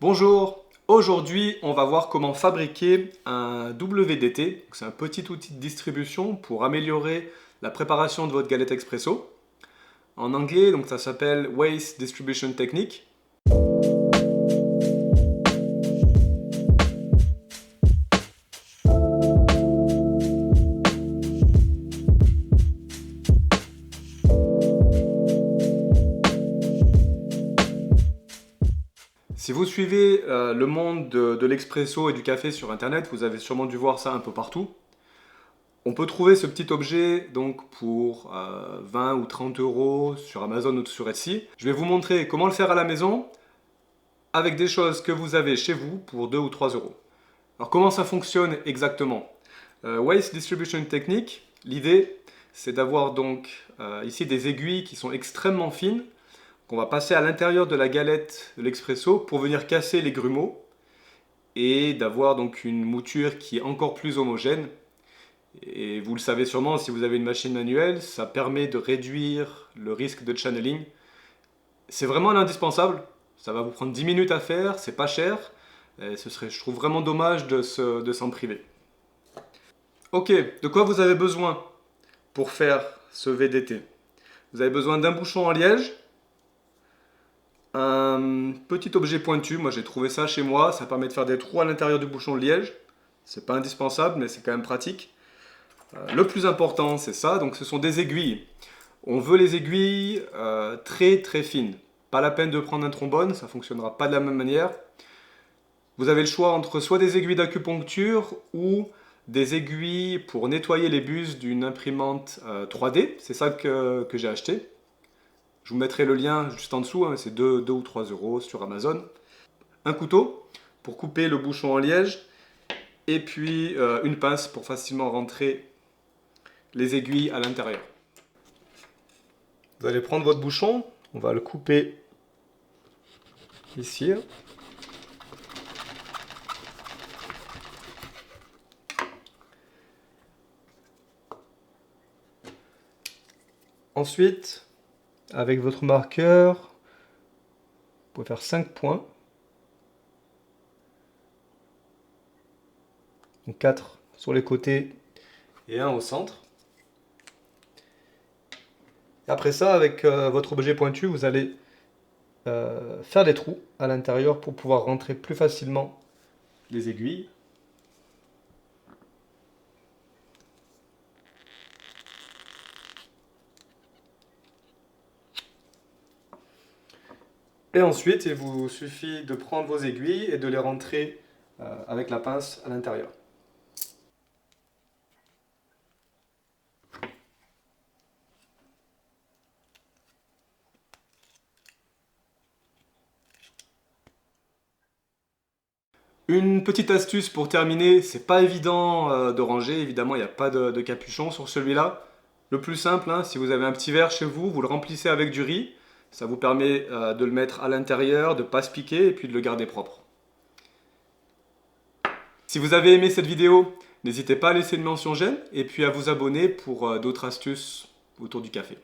Bonjour, aujourd'hui on va voir comment fabriquer un WDT. C'est un petit outil de distribution pour améliorer la préparation de votre galette expresso. En anglais, donc ça s'appelle Waste Distribution Technique. Si vous suivez le monde de l'expresso et du café sur internet, vous avez sûrement dû voir ça un peu partout. On peut trouver ce petit objet donc pour 20 ou 30 euros sur Amazon ou sur Etsy. Je vais vous montrer comment le faire à la maison avec des choses que vous avez chez vous pour 2 ou 3 euros. Alors comment ça fonctionne exactement? Waste Distribution Technique, l'idée c'est d'avoir donc ici des aiguilles qui sont extrêmement fines qu'on va passer à l'intérieur de la galette de l'expresso pour venir casser les grumeaux et d'avoir donc une mouture qui est encore plus homogène. Et vous le savez sûrement, si vous avez une machine manuelle, ça permet de réduire le risque de channeling. C'est vraiment un indispensable. Ça va vous prendre 10 minutes à faire, c'est pas cher. Et ce serait, je trouve vraiment dommage de s'en priver. Ok, de quoi vous avez besoin pour faire ce VDT? Vous avez besoin d'un bouchon en liège, un petit objet pointu, moi j'ai trouvé ça chez moi, ça permet de faire des trous à l'intérieur du bouchon de liège. C'est pas indispensable, mais c'est quand même pratique. Le plus important, c'est ça, donc ce sont des aiguilles. On veut les aiguilles très très fines. Pas la peine de prendre un trombone, ça fonctionnera pas de la même manière. Vous avez le choix entre soit des aiguilles d'acupuncture ou des aiguilles pour nettoyer les bus d'une imprimante 3D. C'est ça que j'ai acheté. Je vous mettrai le lien juste en dessous, hein, c'est 2 ou 3 euros sur Amazon. Un couteau pour couper le bouchon en liège et puis une pince pour facilement rentrer les aiguilles à l'intérieur. Vous allez prendre votre bouchon, on va le couper ici. Ensuite, avec votre marqueur, vous pouvez faire 5 points. Donc 4 sur les côtés et 1 au centre. Et après ça, avec votre objet pointu, vous allez faire des trous à l'intérieur pour pouvoir rentrer plus facilement les aiguilles. Et ensuite, il vous suffit de prendre vos aiguilles et de les rentrer avec la pince à l'intérieur. Une petite astuce pour terminer, c'est pas évident de ranger, évidemment il n'y a pas de capuchon sur celui-là. Le plus simple, hein, si vous avez un petit verre chez vous, vous le remplissez avec du riz, ça vous permet de le mettre à l'intérieur, de ne pas se piquer et puis de le garder propre. Si vous avez aimé cette vidéo, n'hésitez pas à laisser une mention j'aime et puis à vous abonner pour d'autres astuces autour du café.